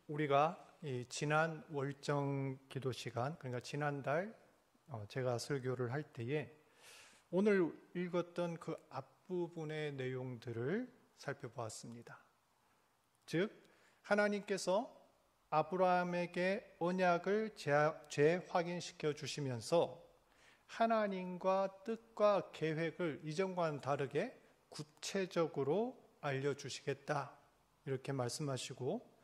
우리가 이 지난 월정 기도 시간, 그러니까 지난달 제가 설교를 할 때에 오늘 읽었던 그 앞부분의 내용들을 살펴보았습니다. 즉, 하나님께서 아브라함에게 언약을 재확인시켜 주시면서 하나님과 뜻과 계획을 이전과는 다르게 구체적으로 알려주시겠다, 이렇게 말씀하시고,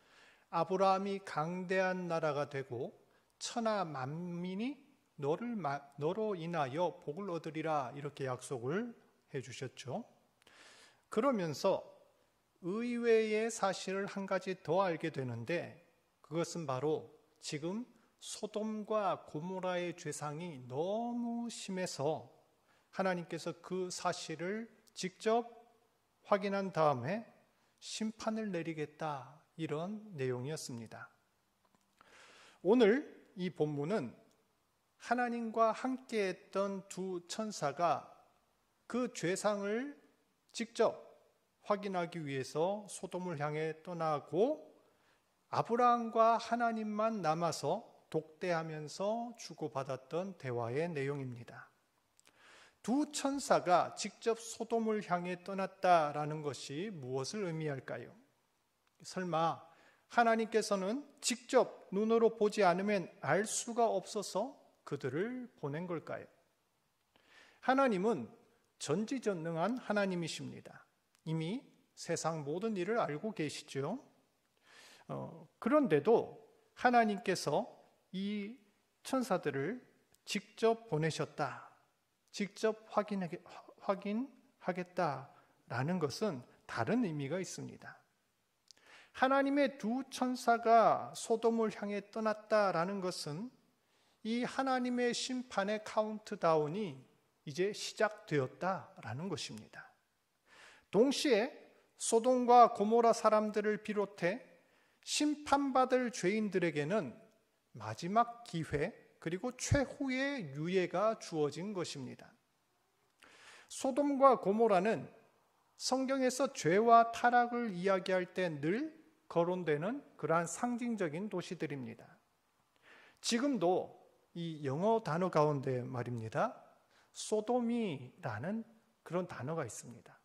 아브라함이 강대한 나라가 되고 천하 만민이 너로 인하여 복을 얻으리라, 이렇게 약속을 해주셨죠. 그러면서 의외의 사실을 한 가지 더 알게 되는데, 그것은 바로 지금 소돔과 고모라의 죄상이 너무 심해서 하나님께서 그 사실을 직접 확인한 다음에 심판을 내리겠다, 이런 내용이었습니다. 오늘 이 본문은 하나님과 함께했던 두 천사가 그 죄상을 직접 확인하기 위해서 소돔을 향해 떠나고 아브라함과 하나님만 남아서 독대하면서 주고받았던 대화의 내용입니다. 두 천사가 직접 소돔을 향해 떠났다라는 것이 무엇을 의미할까요? 설마 하나님께서는 직접 눈으로 보지 않으면 알 수가 없어서 그들을 보낸 걸까요? 하나님은 전지전능한 하나님이십니다. 이미 세상 모든 일을 알고 계시죠. 그런데도 하나님께서 이 천사들을 직접 보내셨다, 직접 확인하겠다라는 것은 다른 의미가 있습니다. 하나님의 두 천사가 소돔을 향해 떠났다라는 것은 이 하나님의 심판의 카운트다운이 이제 시작되었다라는 것입니다. 동시에 소돔과 고모라 사람들을 비롯해 심판받을 죄인들에게는 마지막 기회, 그리고 최후의 유예가 주어진 것입니다. 소돔과 고모라는 성경에서 죄와 타락을 이야기할 때 늘 거론되는 그러한 상징적인 도시들입니다. 지금도 이 영어 단어 가운데 말입니다, 소돔이라는 그런 단어가 있습니다.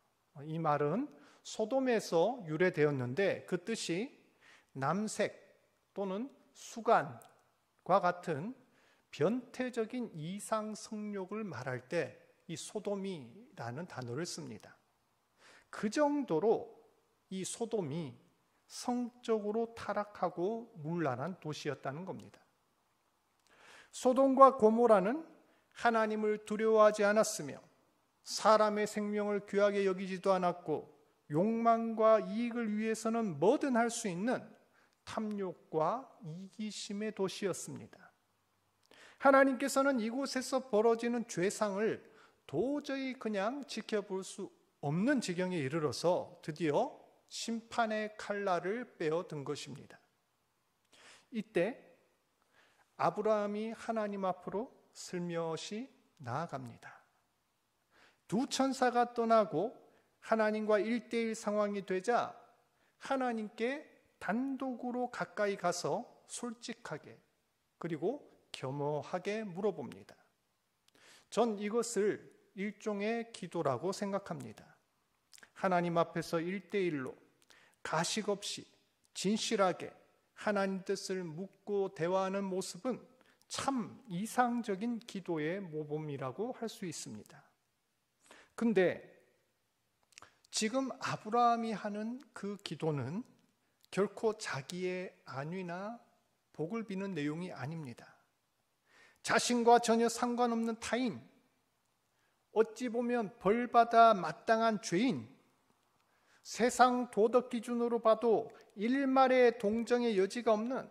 이 말은 소돔에서 유래되었는데 그 뜻이 남색 또는 수간과 같은 변태적인 이상 성욕을 말할 때 이 소돔이라는 단어를 씁니다. 그 정도로 이 소돔이 성적으로 타락하고 문란한 도시였다는 겁니다. 소돔과 고모라는 하나님을 두려워하지 않았으며 사람의 생명을 귀하게 여기지도 않았고 욕망과 이익을 위해서는 뭐든 할 수 있는 탐욕과 이기심의 도시였습니다. 하나님께서는 이곳에서 벌어지는 죄상을 도저히 그냥 지켜볼 수 없는 지경에 이르러서 드디어 심판의 칼날을 빼어든 것입니다. 이때 아브라함이 하나님 앞으로 슬며시 나아갑니다. 두 천사가 떠나고 하나님과 1대1 상황이 되자 하나님께 단독으로 가까이 가서 솔직하게 그리고 겸허하게 물어봅니다. 전 이것을 일종의 기도라고 생각합니다. 하나님 앞에서 1대1로 가식 없이 진실하게 하나님 뜻을 묻고 대화하는 모습은 참 이상적인 기도의 모범이라고 할 수 있습니다. 근데 지금 아브라함이 하는 그 기도는 결코 자기의 안위나 복을 비는 내용이 아닙니다. 자신과 전혀 상관없는 타인, 어찌 보면 벌받아 마땅한 죄인, 세상 도덕 기준으로 봐도 일말의 동정의 여지가 없는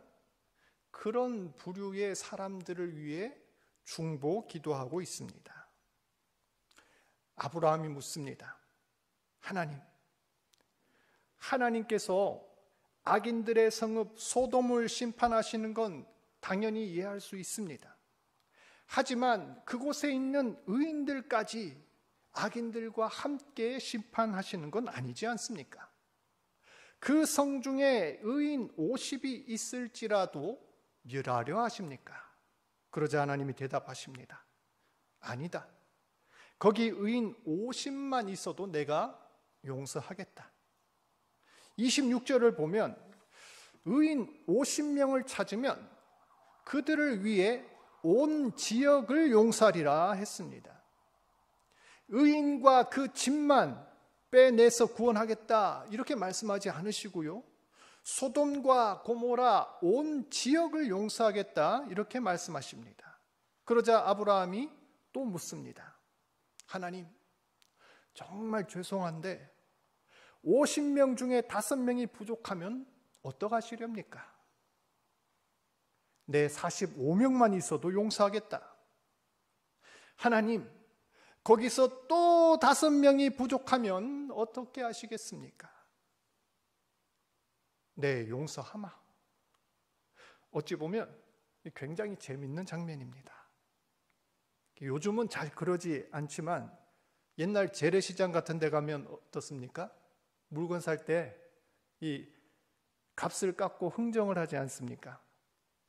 그런 부류의 사람들을 위해 중보 기도하고 있습니다. 아브라함이 묻습니다. 하나님께서 악인들의 성읍 소돔을 심판하시는 건 당연히 이해할 수 있습니다. 하지만 그곳에 있는 의인들까지 악인들과 함께 심판하시는 건 아니지 않습니까? 그 성 중에 의인 50이 있을지라도 멸하려 하십니까? 그러자 하나님이 대답하십니다. 아니다. 거기 의인 50만 있어도 내가 용서하겠다. 26절을 보면 의인 50명을 찾으면 그들을 위해 온 지역을 용서하리라 했습니다. 의인과 그 집만 빼내서 구원하겠다 이렇게 말씀하지 않으시고요, 소돔과 고모라 온 지역을 용서하겠다 이렇게 말씀하십니다. 그러자 아브라함이 또 묻습니다. 하나님, 정말 죄송한데 50명 중에 5명이 부족하면 어떡하시렵니까? 내 45명만 있어도 용서하겠다. 하나님, 거기서 또 5명이 부족하면 어떻게 하시겠습니까? 네, 용서하마. 어찌 보면 굉장히 재밌는 장면입니다. 요즘은 잘 그러지 않지만 옛날 재래시장 같은 데 가면 어떻습니까? 물건 살 때 이 값을 깎고 흥정을 하지 않습니까?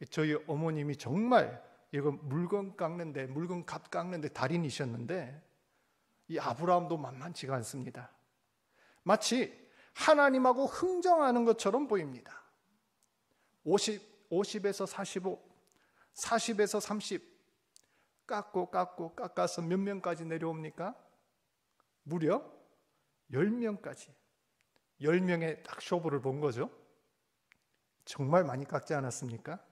저희 어머님이 정말 이거 물건 깎는데, 물건 값 깎는데 달인이셨는데 이 아브라함도 만만치가 않습니다. 마치 하나님하고 흥정하는 것처럼 보입니다. 50에서 45, 40에서 30 깎아서 몇 명까지 내려옵니까? 무려 10명까지. 10명의 딱 쇼부를 본 거죠. 정말 많이 깎지 않았습니까?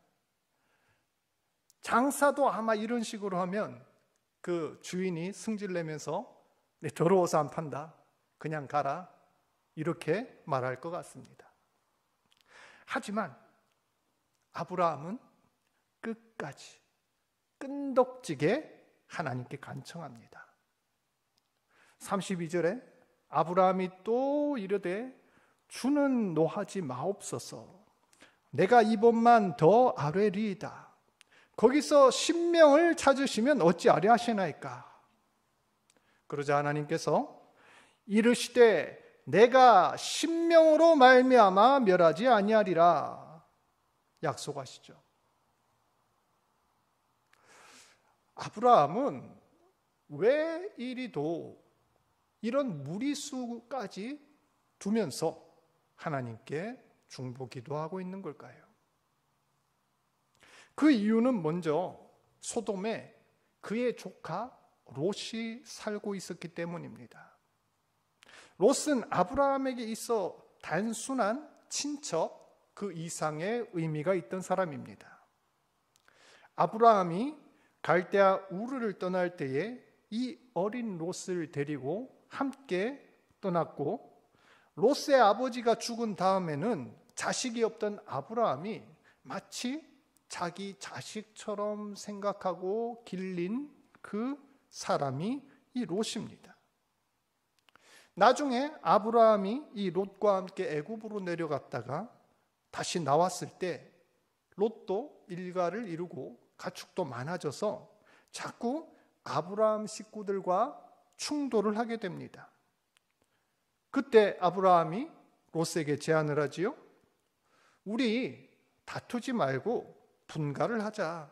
장사도 아마 이런 식으로 하면 그 주인이 승질내면서 내 더러워서 안 판다, 그냥 가라, 이렇게 말할 것 같습니다. 하지만 아브라함은 끝까지 끈덕지게 하나님께 간청합니다. 32절에 아브라함이 또 이르되 주는 노하지 마옵소서. 내가 이번만 더 아뢰리이다. 거기서 10명을 찾으시면 어찌하려 하시나이까? 그러자 하나님께서 이르시되 내가 10명으로 말미암아 멸하지 아니하리라 약속하시죠. 아브라함은 왜 이리도 이런 무리수까지 두면서 하나님께 중보 기도하고 있는 걸까요? 그 이유는 먼저 소돔에 그의 조카 롯이 살고 있었기 때문입니다. 롯은 아브라함에게 있어 단순한 친척 그 이상의 의미가 있던 사람입니다. 아브라함이 갈대아 우르를 떠날 때에 이 어린 롯을 데리고 함께 떠났고, 롯의 아버지가 죽은 다음에는 자식이 없던 아브라함이 마치 자기 자식처럼 생각하고 길린 그 사람이 이 롯입니다. 나중에 아브라함이 이 롯과 함께 애굽으로 내려갔다가 다시 나왔을 때 롯도 일가를 이루고 가축도 많아져서 자꾸 아브라함 식구들과 충돌을 하게 됩니다. 그때 아브라함이 롯에게 제안을 하지요. 우리 다투지 말고 분가를 하자.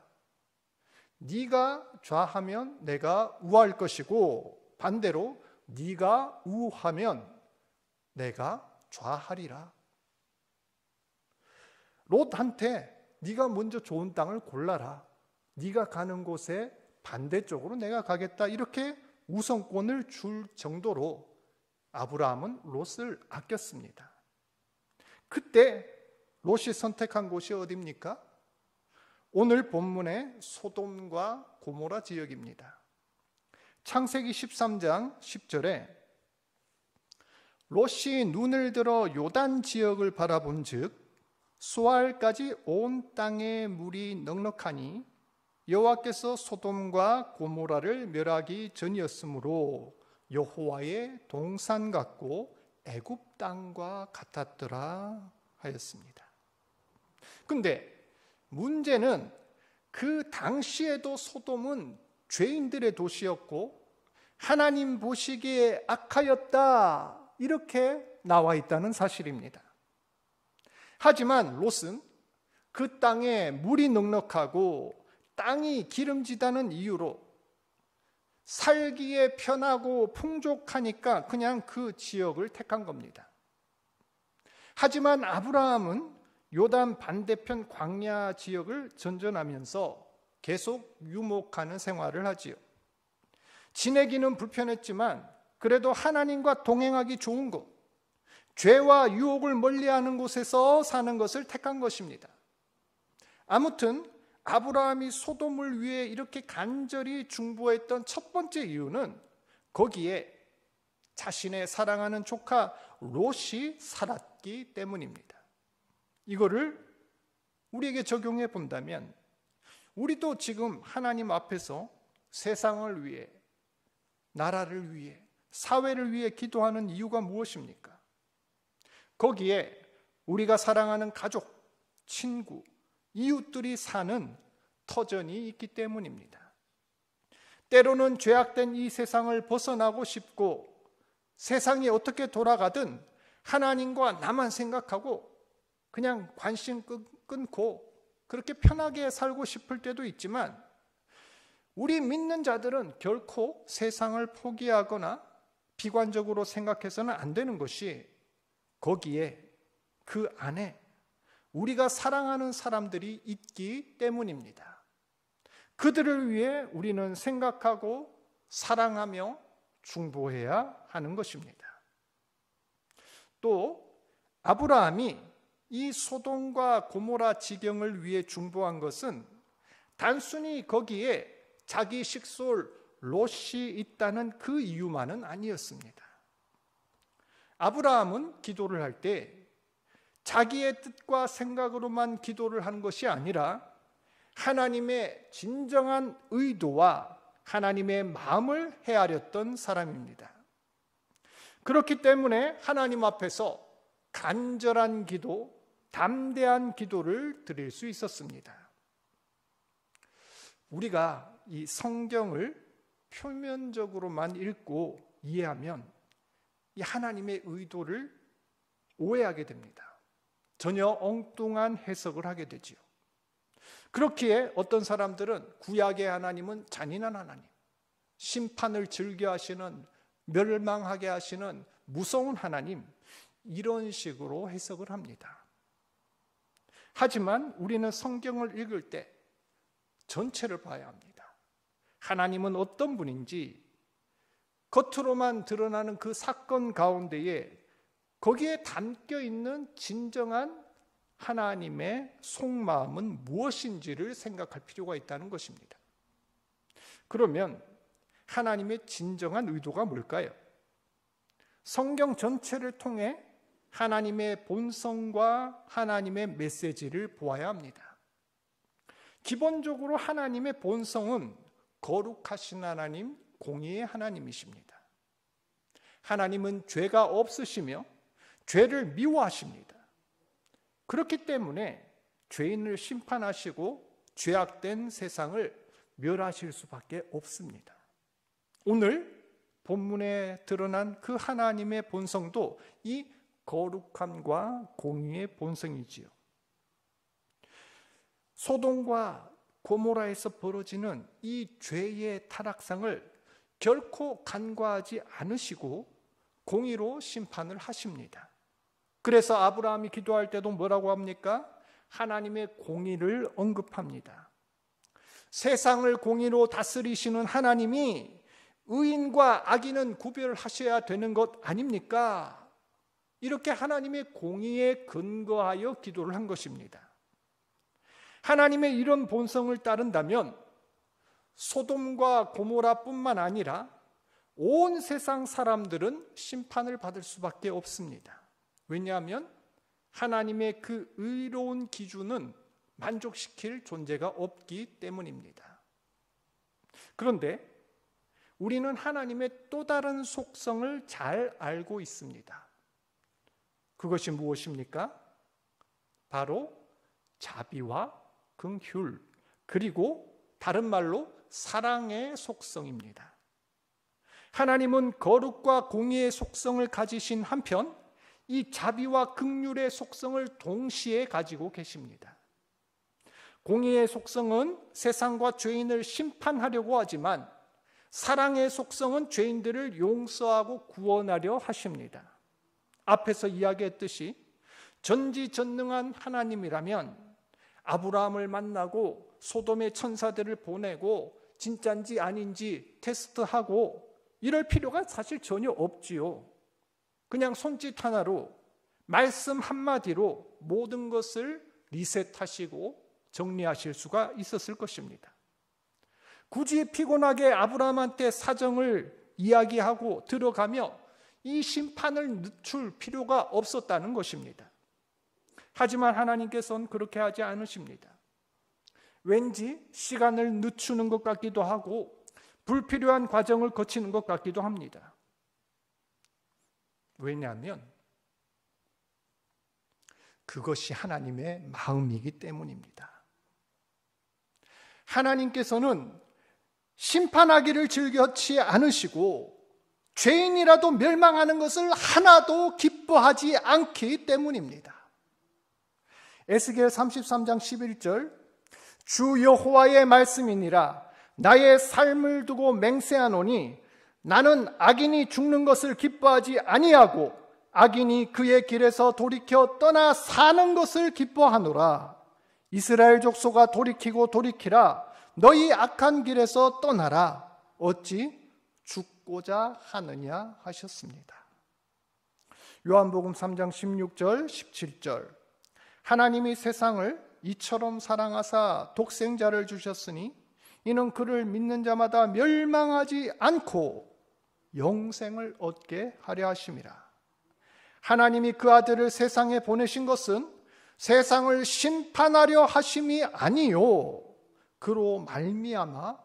네가 좌하면 내가 우할 것이고 반대로 네가 우하면 내가 좌하리라. 롯한테 네가 먼저 좋은 땅을 골라라. 네가 가는 곳에 반대쪽으로 내가 가겠다. 이렇게 우선권을 줄 정도로 아브라함은 롯을 아꼈습니다. 그때 롯이 선택한 곳이 어디입니까? 오늘 본문의 소돔과 고모라 지역입니다. 창세기 13장 10절에 롯이 눈을 들어 요단 지역을 바라본 즉 수알까지 온 땅에 물이 넉넉하니 여호와께서 소돔과 고모라를 멸하기 전이었으므로 여호와의 동산 같고 애굽 땅과 같았더라 하였습니다. 근데 문제는 그 당시에도 소돔은 죄인들의 도시였고 하나님 보시기에 악하였다 이렇게 나와 있다는 사실입니다. 하지만 롯은 그 땅에 물이 넉넉하고 땅이 기름지다는 이유로 살기에 편하고 풍족하니까 그냥 그 지역을 택한 겁니다. 하지만 아브라함은 요단 반대편 광야 지역을 전전하면서 계속 유목하는 생활을 하지요. 지내기는 불편했지만 그래도 하나님과 동행하기 좋은 곳, 죄와 유혹을 멀리하는 곳에서 사는 것을 택한 것입니다. 아무튼 아브라함이 소돔을 위해 이렇게 간절히 중보했던 첫 번째 이유는 거기에 자신의 사랑하는 조카 롯이 살았기 때문입니다. 이거를 우리에게 적용해 본다면 우리도 지금 하나님 앞에서 세상을 위해, 나라를 위해, 사회를 위해 기도하는 이유가 무엇입니까? 거기에 우리가 사랑하는 가족, 친구, 이웃들이 사는 터전이 있기 때문입니다. 때로는 죄악된 이 세상을 벗어나고 싶고 세상이 어떻게 돌아가든 하나님과 나만 생각하고 그냥 관심 끊고 그렇게 편하게 살고 싶을 때도 있지만 우리 믿는 자들은 결코 세상을 포기하거나 비관적으로 생각해서는 안 되는 것이 거기에 그 안에 우리가 사랑하는 사람들이 있기 때문입니다. 그들을 위해 우리는 생각하고 사랑하며 중보해야 하는 것입니다. 또 아브라함이 이 소돔과 고모라 지경을 위해 중보한 것은 단순히 거기에 자기 식솔 롯이 있다는 그 이유만은 아니었습니다. 아브라함은 기도를 할 때 자기의 뜻과 생각으로만 기도를 한 것이 아니라 하나님의 진정한 의도와 하나님의 마음을 헤아렸던 사람입니다. 그렇기 때문에 하나님 앞에서 간절한 기도, 담대한 기도를 드릴 수 있었습니다. 우리가 이 성경을 표면적으로만 읽고 이해하면 이 하나님의 의도를 오해하게 됩니다. 전혀 엉뚱한 해석을 하게 되지요. 그렇기에 어떤 사람들은 구약의 하나님은 잔인한 하나님, 심판을 즐겨하시는, 멸망하게 하시는 무서운 하나님, 이런 식으로 해석을 합니다. 하지만 우리는 성경을 읽을 때 전체를 봐야 합니다. 하나님은 어떤 분인지 겉으로만 드러나는 그 사건 가운데에 거기에 담겨 있는 진정한 하나님의 속마음은 무엇인지를 생각할 필요가 있다는 것입니다. 그러면 하나님의 진정한 의도가 뭘까요? 성경 전체를 통해 하나님의 본성과 하나님의 메시지를 보아야 합니다. 기본적으로 하나님의 본성은 거룩하신 하나님, 공의의 하나님이십니다. 하나님은 죄가 없으시며 죄를 미워하십니다. 그렇기 때문에 죄인을 심판하시고 죄악된 세상을 멸하실 수밖에 없습니다. 오늘 본문에 드러난 그 하나님의 본성도 이 거룩함과 공의의 본성이지요. 소돔과 고모라에서 벌어지는 이 죄의 타락상을 결코 간과하지 않으시고 공의로 심판을 하십니다. 그래서 아브라함이 기도할 때도 뭐라고 합니까? 하나님의 공의를 언급합니다. 세상을 공의로 다스리시는 하나님이 의인과 악인은 구별하셔야 되는 것 아닙니까? 이렇게 하나님의 공의에 근거하여 기도를 한 것입니다. 하나님의 이런 본성을 따른다면 소돔과 고모라뿐만 아니라 온 세상 사람들은 심판을 받을 수밖에 없습니다. 왜냐하면 하나님의 그 의로운 기준은 만족시킬 존재가 없기 때문입니다. 그런데 우리는 하나님의 또 다른 속성을 잘 알고 있습니다. 그것이 무엇입니까? 바로 자비와 긍휼, 그리고 다른 말로 사랑의 속성입니다. 하나님은 거룩과 공의의 속성을 가지신 한편 이 자비와 긍휼의 속성을 동시에 가지고 계십니다. 공의의 속성은 세상과 죄인을 심판하려고 하지만 사랑의 속성은 죄인들을 용서하고 구원하려 하십니다. 앞에서 이야기했듯이 전지전능한 하나님이라면 아브라함을 만나고 소돔의 천사들을 보내고 진짜인지 아닌지 테스트하고 이럴 필요가 사실 전혀 없지요. 그냥 손짓 하나로, 말씀 한마디로 모든 것을 리셋하시고 정리하실 수가 있었을 것입니다. 굳이 피곤하게 아브라함한테 사정을 이야기하고 들어가며 이 심판을 늦출 필요가 없었다는 것입니다. 하지만 하나님께서는 그렇게 하지 않으십니다. 왠지 시간을 늦추는 것 같기도 하고 불필요한 과정을 거치는 것 같기도 합니다. 왜냐하면 그것이 하나님의 마음이기 때문입니다. 하나님께서는 심판하기를 즐겨치 않으시고 죄인이라도 멸망하는 것을 하나도 기뻐하지 않기 때문입니다. 에스겔 33장 11절, 주 여호와의 말씀이니라. 나의 삶을 두고 맹세하노니 나는 악인이 죽는 것을 기뻐하지 아니하고 악인이 그의 길에서 돌이켜 떠나 사는 것을 기뻐하노라. 이스라엘 족속아 돌이키고 돌이키라. 너희 악한 길에서 떠나라. 어찌 죽고자 하느냐 하셨습니다. 요한복음 3장 16절 17절, 하나님이 세상을 이처럼 사랑하사 독생자를 주셨으니 이는 그를 믿는 자마다 멸망하지 않고 영생을 얻게 하려 하심이라. 하나님이 그 아들을 세상에 보내신 것은 세상을 심판하려 하심이 아니요 그로 말미암아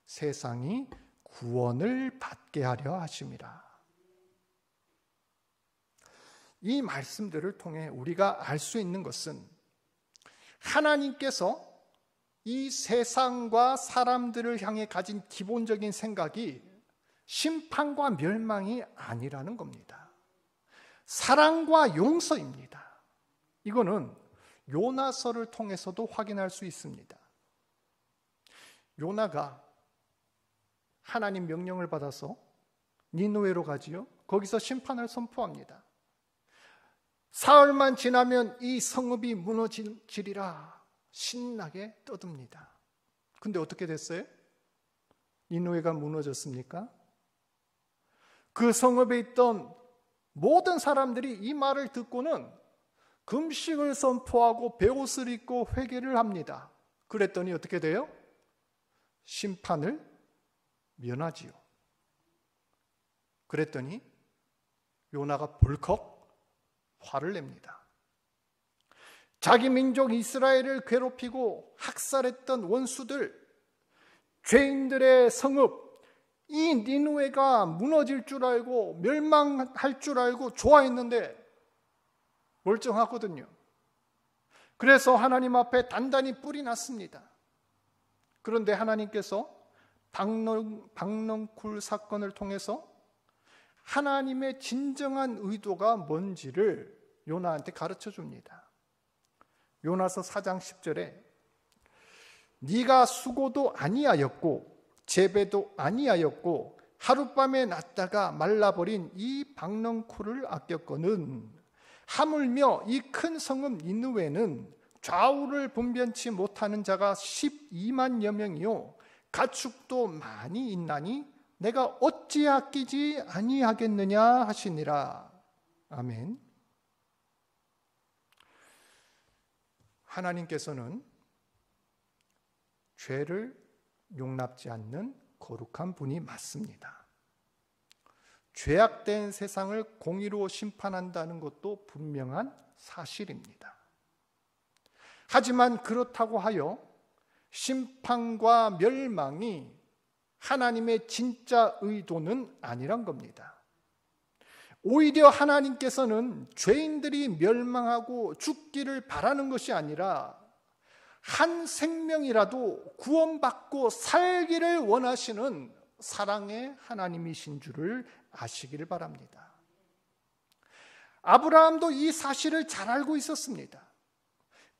세상이 구원을 받게 하려 하심이라. 이 말씀들을 통해 우리가 알 수 있는 것은 하나님께서 이 세상과 사람들을 향해 가진 기본적인 생각이 심판과 멸망이 아니라는 겁니다. 사랑과 용서입니다. 이거는 요나서를 통해서도 확인할 수 있습니다. 요나가 하나님 명령을 받아서 니느웨로 가지요. 거기서 심판을 선포합니다. 사흘만 지나면 이 성읍이 무너지리라 신나게 떠듭니다. 근데 어떻게 됐어요? 니느웨가 무너졌습니까? 그 성읍에 있던 모든 사람들이 이 말을 듣고는 금식을 선포하고 베옷을 입고 회개를 합니다. 그랬더니 어떻게 돼요? 심판을 면하지요. 그랬더니 요나가 벌컥 화를 냅니다. 자기 민족 이스라엘을 괴롭히고 학살했던 원수들, 죄인들의 성읍, 이 니느웨가 무너질 줄 알고 멸망할 줄 알고 좋아했는데 멀쩡하거든요. 그래서 하나님 앞에 단단히 뿔이 났습니다. 그런데 하나님께서 박넝쿨 사건을 통해서 하나님의 진정한 의도가 뭔지를 요나한테 가르쳐 줍니다. 요나서 4장 10절에 네가 수고도 아니하였고 재배도 아니하였고 하룻밤에 났다가 말라버린 이 박넝쿨을 아꼈거는 하물며 이 큰 성읍 니느웨는 좌우를 분변치 못하는 자가 12만여 명이요 가축도 많이 있나니 내가 어찌 아끼지 아니하겠느냐 하시니라. 아멘. 하나님께서는 죄를 용납지 않는 거룩한 분이 맞습니다. 죄악된 세상을 공의로 심판한다는 것도 분명한 사실입니다. 하지만 그렇다고 하여 심판과 멸망이 하나님의 진짜 의도는 아니란 겁니다. 오히려 하나님께서는 죄인들이 멸망하고 죽기를 바라는 것이 아니라 한 생명이라도 구원받고 살기를 원하시는 사랑의 하나님이신 줄을 아시기를 바랍니다. 아브라함도 이 사실을 잘 알고 있었습니다.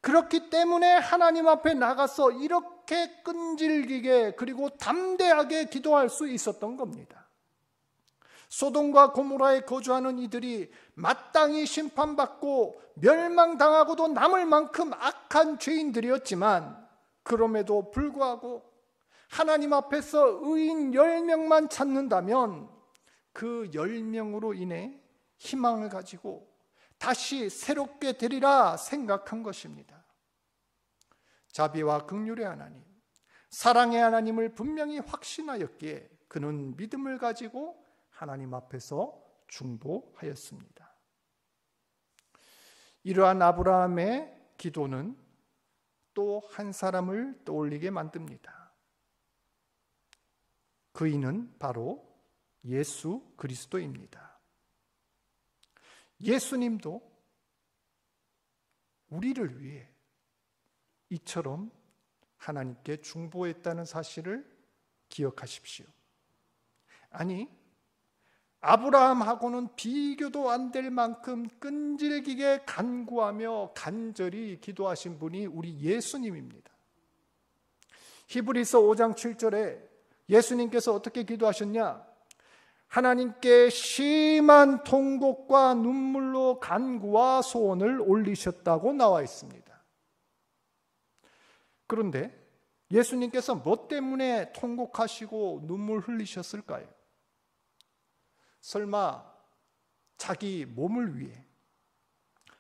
그렇기 때문에 하나님 앞에 나가서 이렇게 끈질기게 그리고 담대하게 기도할 수 있었던 겁니다. 소돔과 고모라에 거주하는 이들이 마땅히 심판받고 멸망당하고도 남을 만큼 악한 죄인들이었지만, 그럼에도 불구하고 하나님 앞에서 의인 10명만 찾는다면 그 10명으로 인해 희망을 가지고 다시 새롭게 되리라 생각한 것입니다. 자비와 긍휼의 하나님, 사랑의 하나님을 분명히 확신하였기에 그는 믿음을 가지고 하나님 앞에서 중보하였습니다. 이러한 아브라함의 기도는 또 한 사람을 떠올리게 만듭니다. 그이는 바로 예수 그리스도입니다. 예수님도 우리를 위해 이처럼 하나님께 중보했다는 사실을 기억하십시오. 아니, 아브라함하고는 비교도 안 될 만큼 끈질기게 간구하며 간절히 기도하신 분이 우리 예수님입니다. 히브리서 5장 7절에 예수님께서 어떻게 기도하셨냐? 하나님께 심한 통곡과 눈물로 간구와 소원을 올리셨다고 나와 있습니다. 그런데 예수님께서 뭐 때문에 통곡하시고 눈물 흘리셨을까요? 설마 자기 몸을 위해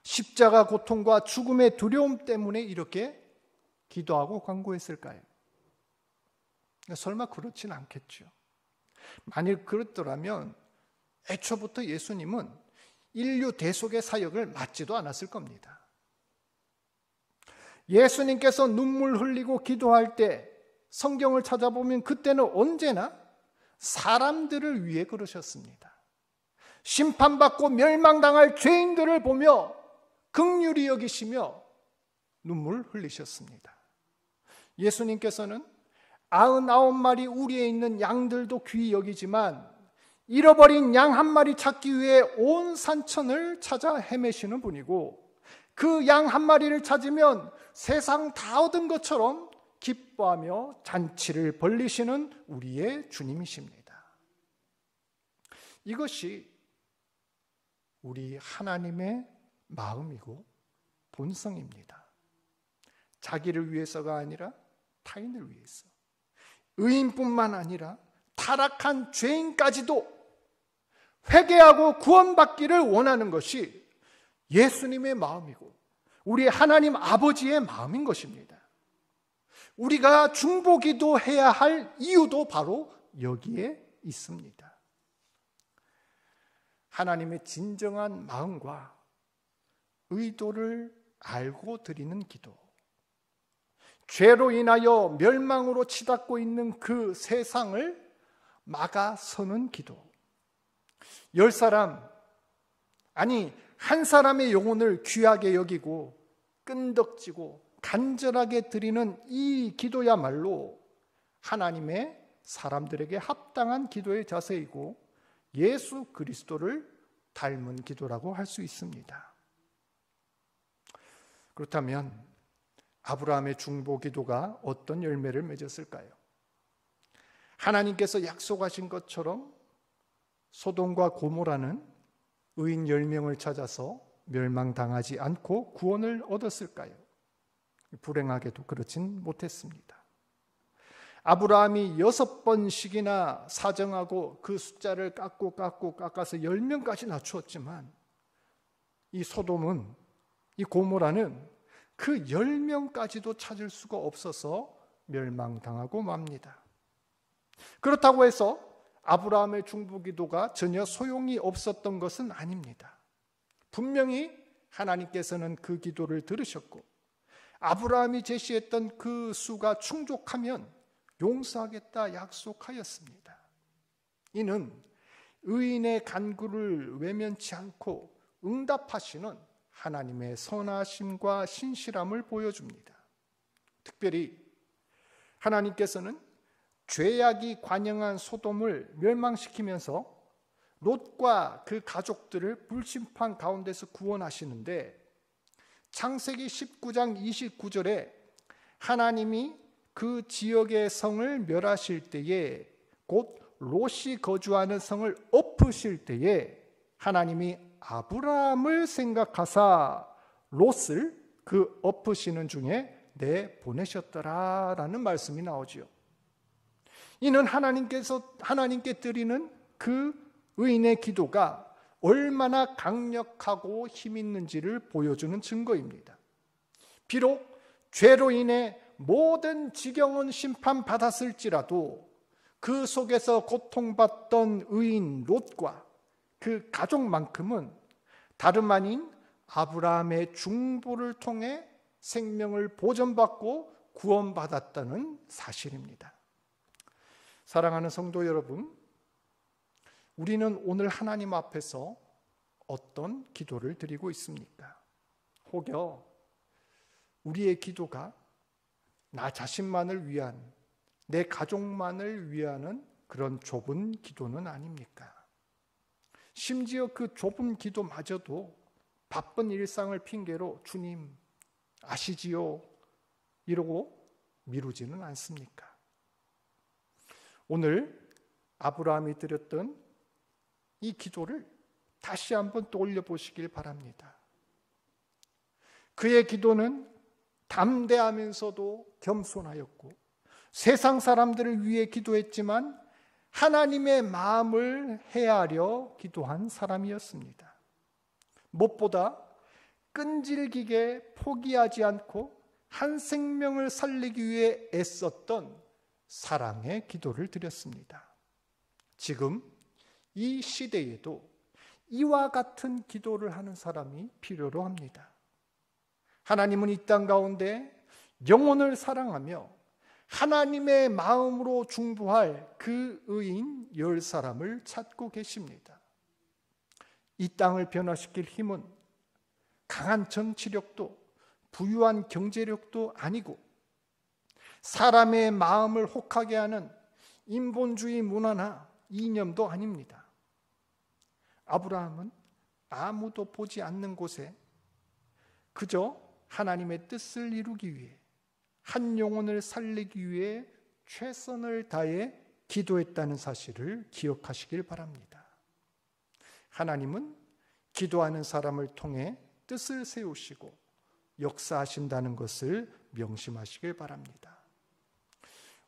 십자가 고통과 죽음의 두려움 때문에 이렇게 기도하고 간구했을까요? 설마 그렇진 않겠죠. 만일 그렇더라면 애초부터 예수님은 인류 대속의 사역을 맡지도 않았을 겁니다. 예수님께서 눈물 흘리고 기도할 때 성경을 찾아보면 그때는 언제나 사람들을 위해 그러셨습니다. 심판받고 멸망당할 죄인들을 보며 긍휼히 여기시며 눈물 흘리셨습니다. 예수님께서는 99마리 우리에 있는 양들도 귀히 여기지만 잃어버린 양 한 마리 찾기 위해 온 산천을 찾아 헤매시는 분이고, 그 양 한 마리를 찾으면 세상 다 얻은 것처럼 기뻐하며 잔치를 벌리시는 우리의 주님이십니다. 이것이 우리 하나님의 마음이고 본성입니다. 자기를 위해서가 아니라 타인을 위해서, 의인뿐만 아니라 타락한 죄인까지도 회개하고 구원받기를 원하는 것이 예수님의 마음이고 우리 하나님 아버지의 마음인 것입니다. 우리가 중보기도해야 할 이유도 바로 여기에 있습니다. 하나님의 진정한 마음과 의도를 알고 드리는 기도, 죄로 인하여 멸망으로 치닫고 있는 그 세상을 막아서는 기도, 10사람, 아니 한 사람의 영혼을 귀하게 여기고 끈덕지고 간절하게 드리는 이 기도야말로 하나님의 사람들에게 합당한 기도의 자세이고 예수 그리스도를 닮은 기도라고 할 수 있습니다. 그렇다면 아브라함의 중보 기도가 어떤 열매를 맺었을까요? 하나님께서 약속하신 것처럼 소돔과 고모라는 의인 10명을 찾아서 멸망당하지 않고 구원을 얻었을까요? 불행하게도 그렇진 못했습니다. 아브라함이 6번씩이나 사정하고 그 숫자를 깎아서 10명까지 낮추었지만 이 소돔은, 이 고모라는 그 10명까지도 찾을 수가 없어서 멸망당하고 맙니다. 그렇다고 해서 아브라함의 중보기도가 전혀 소용이 없었던 것은 아닙니다. 분명히 하나님께서는 그 기도를 들으셨고 아브라함이 제시했던 그 수가 충족하면 용서하겠다 약속하였습니다. 이는 의인의 간구를 외면치 않고 응답하시는 하나님의 선하심과 신실함을 보여줍니다. 특별히 하나님께서는 죄악이 관영한 소돔을 멸망시키면서 롯과 그 가족들을 불심판 가운데서 구원하시는데, 창세기 19장 29절에 하나님이 그 지역의 성을 멸하실 때에, 곧 롯이 거주하는 성을 엎으실 때에 하나님이 아브라함을 생각하사 롯을 그 엎으시는 중에 내보내셨더라라는 말씀이 나오지요. 이는 하나님께 드리는 그 의인의 기도가 얼마나 강력하고 힘 있는지를 보여주는 증거입니다. 비록 죄로 인해 모든 지경은 심판받았을지라도 그 속에서 고통받던 의인 롯과 그 가족만큼은 다름 아닌 아브라함의 중보를 통해 생명을 보전받고 구원받았다는 사실입니다. 사랑하는 성도 여러분, 우리는 오늘 하나님 앞에서 어떤 기도를 드리고 있습니까? 혹여 우리의 기도가 나 자신만을 위한, 내 가족만을 위하는 그런 좁은 기도는 아닙니까? 심지어 그 좁은 기도마저도 바쁜 일상을 핑계로 주님 아시지요? 이러고 미루지는 않습니까? 오늘 아브라함이 드렸던 이 기도를 다시 한번 떠올려 보시길 바랍니다. 그의 기도는 담대하면서도 겸손하였고 세상 사람들을 위해 기도했지만 하나님의 마음을 헤아려 기도한 사람이었습니다. 무엇보다 끈질기게 포기하지 않고 한 생명을 살리기 위해 애썼던 사랑의 기도를 드렸습니다. 지금 이 시대에도 이와 같은 기도를 하는 사람이 필요로 합니다. 하나님은 이 땅 가운데 영혼을 사랑하며 하나님의 마음으로 중보할 그 의인 10사람을 찾고 계십니다. 이 땅을 변화시킬 힘은 강한 정치력도 부유한 경제력도 아니고 사람의 마음을 혹하게 하는 인본주의 문화나 이념도 아닙니다. 아브라함은 아무도 보지 않는 곳에 그저 하나님의 뜻을 이루기 위해, 한 영혼을 살리기 위해 최선을 다해 기도했다는 사실을 기억하시길 바랍니다. 하나님은 기도하는 사람을 통해 뜻을 세우시고 역사하신다는 것을 명심하시길 바랍니다.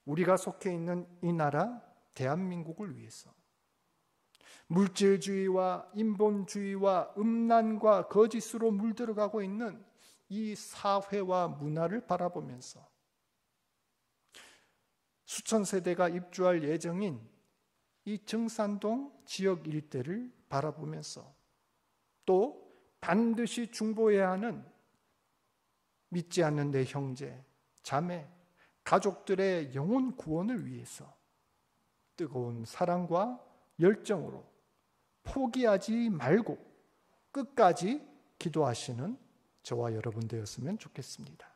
우리가 속해 있는 이 나라 대한민국을 위해서 물질주의와 인본주의와 음란과 거짓으로 물들어가고 있는 이 사회와 문화를 바라보면서 수천 세대가 입주할 예정인 이 증산동 지역 일대를 바라보면서 또 반드시 중보해야 하는 믿지 않는 내 형제, 자매, 가족들의 영혼 구원을 위해서 뜨거운 사랑과 열정으로 포기하지 말고 끝까지 기도하시는 저와 여러분 되었으면 좋겠습니다.